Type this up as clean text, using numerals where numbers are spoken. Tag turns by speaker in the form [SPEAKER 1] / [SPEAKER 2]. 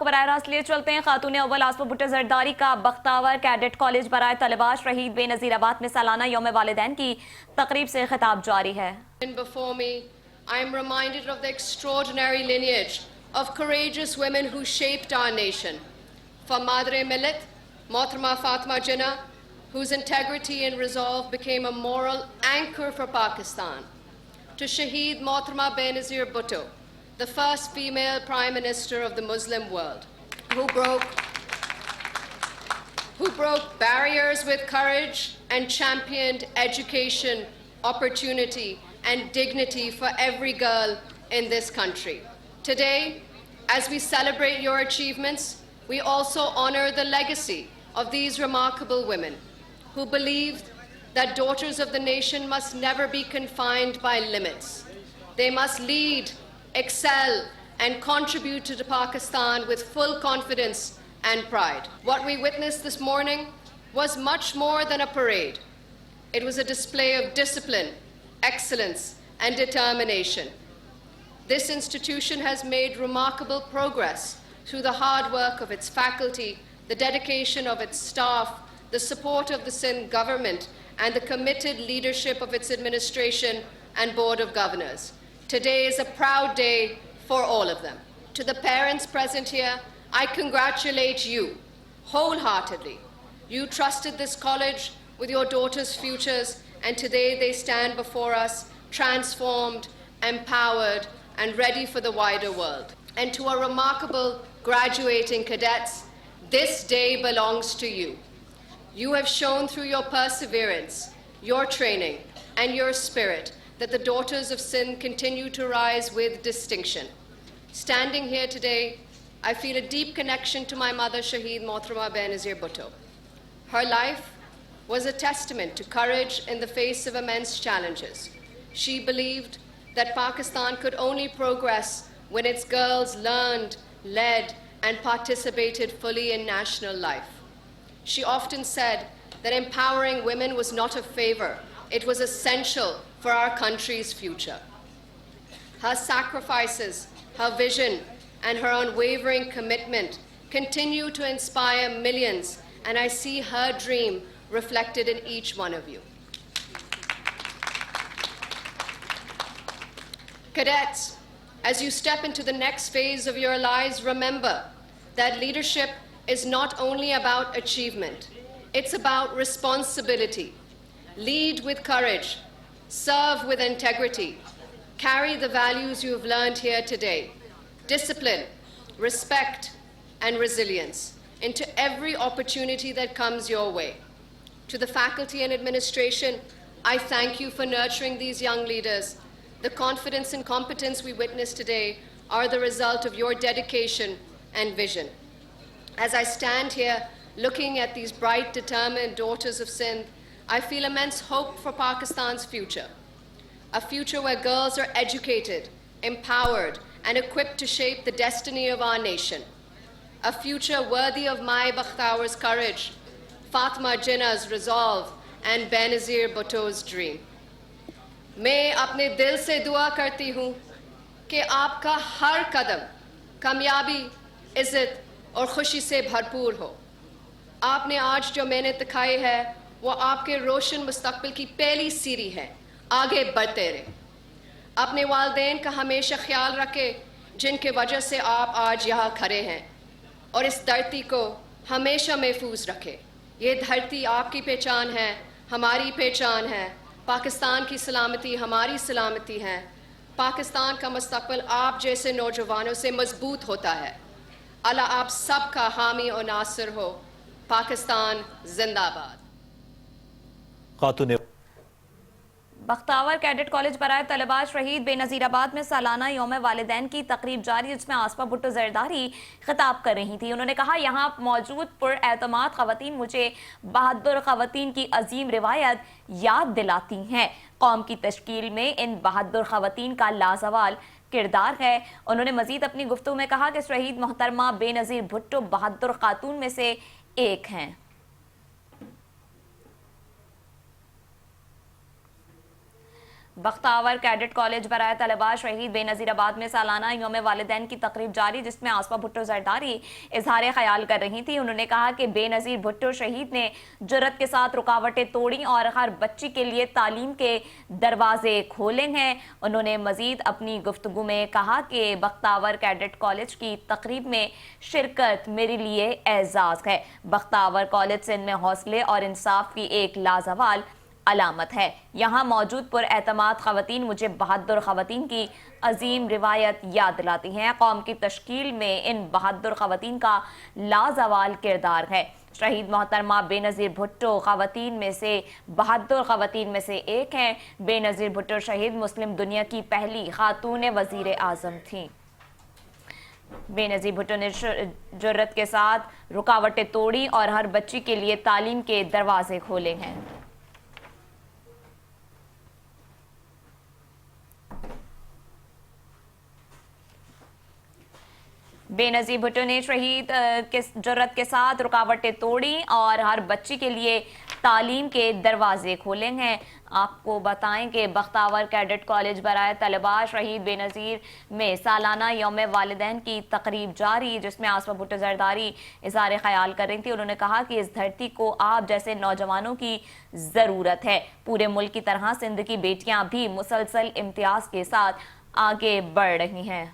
[SPEAKER 1] आपको बराह रास्त लिए चलते हैं। खातून अव्वल आसमा भुट्टो जरदारी का बख्तावर कैडेट कॉलेज बराए तलबा शहीद बेनजीराबाद में सालाना यौम वालिदैन की तकरीब से खिताब जारी है।
[SPEAKER 2] Before me, I am reminded of the extraordinary lineage of courageous women who shaped our nation. From Madre Millet, Mohtरमा Fatma Jinnah, whose integrity and resolve became a moral anchor for Pakistan, to Shaheed Mohtरमा Benazir Bhutto, the first female Prime Minister of the Muslim world, who broke barriers with courage and championed education, opportunity, and dignity for every girl in this country. Today, as we celebrate your achievements, we also honor the legacy of these remarkable women who believed that daughters of the nation must never be confined by limits. They must lead, excel, and contribute to Pakistan with full confidence and pride. What we witnessed this morning was much more than a parade. It was a display of discipline, excellence, and determination. This institution has made remarkable progress through the hard work of its faculty, the dedication of its staff, the support of the Sindh government, and the committed leadership of its administration and Board of Governors. Today is a proud day for all of them. To the parents present here, I congratulate you wholeheartedly. You trusted this college with your daughters' futures, and today they stand before us transformed, empowered, and ready for the wider world. And to our remarkable graduating cadets, this day belongs to you. You have shown through your perseverance, your training, and your spirit that the daughters of Sindh continue to rise with distinction. Standing here today, I feel a deep connection to my mother, Shaheed Mohtरमा Benazir Bhutto. Her life was a testament to courage in the face of immense challenges. She believed that Pakistan could only progress when its girls learned, led, and participated fully in national life. She often said that empowering women was not a favor, it was essential for our country's future. Her sacrifices, her vision, and her unwavering commitment continue to inspire millions, and I see her dream reflected in each one of you. Cadets, as you step into the next phase of your lives, remember that leadership is not only about achievement, it's about responsibility. Lead with courage, serve with integrity, carry the values you have learned here today, discipline, respect, and resilience into every opportunity that comes your way. To the faculty and administration, I thank you for nurturing these young leaders. The confidence and competence we witness today are the result of your dedication and vision. As I stand here looking at these bright, determined daughters of Sindh, I feel immense hope for Pakistan's future. A future where girls are educated, empowered, and equipped to shape the destiny of our nation. A future worthy of Mai Bakhtawar's courage, Fatma Jinnah's resolve, and Benazir Bhutto's dream. मैं अपने दिल से दुआ करती हूँ कि आपका हर कदम कामयाबी, इज़्ज़त और खुशी से भरपूर हो। आपने आज जो मेहनत दिखाई है वो आपके रोशन मुस्तकबिल की पहली सीढ़ी है। आगे बढ़ते रहें। अपने वालिदैन का हमेशा ख्याल रखें जिनके वजह से आप आज यहाँ खड़े हैं, और इस धरती को हमेशा महफूज रखें। ये धरती आपकी पहचान है, हमारी पहचान है। पाकिस्तान की सलामती हमारी सलामती है। पाकिस्तान का मुस्तकबिल आप जैसे नौजवानों से मजबूत होता है। अल्लाह आप सबका हामी और नासिर हो। पाकिस्तान जिंदाबाद।
[SPEAKER 1] खातून बख्तावर कैडेट कॉलेज बराए तलबा शहीद बेनजीराबाद में सालाना यौम वालिदैन की तकरीब जारी, जिसमें आसमा भुट्टो जरदारी खिताब कर रही थी। उन्होंने कहा, यहाँ मौजूद पुरएतमाद खवातीन मुझे बहादुर खवातीन की अजीम रिवायत याद दिलाती हैं। कौम की तश्कील में इन बहादुर खवातीन का लाजवाल किरदार है। उन्होंने मजीद अपनी गुफ्तगू में कहा कि शहीद मोहतरमा बेनजीर भुट्टो बहादुर खातून में से एक हैं। बख्तावर कैडेट कॉलेज बराए तलबा शहीद बेनजीराबाद में सालाना यौम वालिदैन की तकरीब जारी, जिसमें आसमा भुट्टो जरदारी इजहार ख्याल कर रही थी। उन्होंने कहा कि बेनजीर भुट्टो शहीद ने जुर्रत के साथ रुकावटें तोड़ी और हर बच्ची के लिए तालीम के दरवाजे खोले हैं। उन्होंने मजीद अपनी गुफ्तगू में कहा कि बख्तावर कैडेट कॉलेज की तकरीब में शिरकत मेरे लिए एजाज है। बख्तावर कॉलेज सिंध में हौसले और इंसाफ की एक लाजवाल अलामत है। यहाँ मौजूद पुरएतमाद खवातीन मुझे बहादुर खवातीन की अजीम रिवायत याद दिलाती हैं। कौम की तश्कील में इन बहादुर खवातीन का लाजवाल किरदार है। शहीद मोहतरमा बेनजीर भुट्टो खवातीन में से बहादुर खवातीन में से एक हैं। बेनजीर भुट्टो शहीद मुस्लिम दुनिया की पहली खातून वजीर आजम थी। बेनजीर भुट्टो ने जुर्रत के साथ रुकावटें तोड़ी और हर बच्ची के लिए तालीम के दरवाजे खोले हैं। बेनजीर भुट्टो ने शहीद के जुर्रत के साथ रुकावटें तोड़ी और हर बच्ची के लिए तालीम के दरवाजे खोले हैं। आपको बताएं कि बख्तावर कैडेट कॉलेज बराए तलबा शहीद बेनजीर में सालाना यौम वालिदैन की तकरीब जारी, जिसमें आसमा भुट्टो जरदारी इजहार ख्याल कर रही थी। उन्होंने कहा कि इस धरती को आप जैसे नौजवानों की ज़रूरत है। पूरे मुल्क की तरह सिंध की बेटियां भी मुसलसल इम्तियाज के साथ आगे बढ़ रही हैं।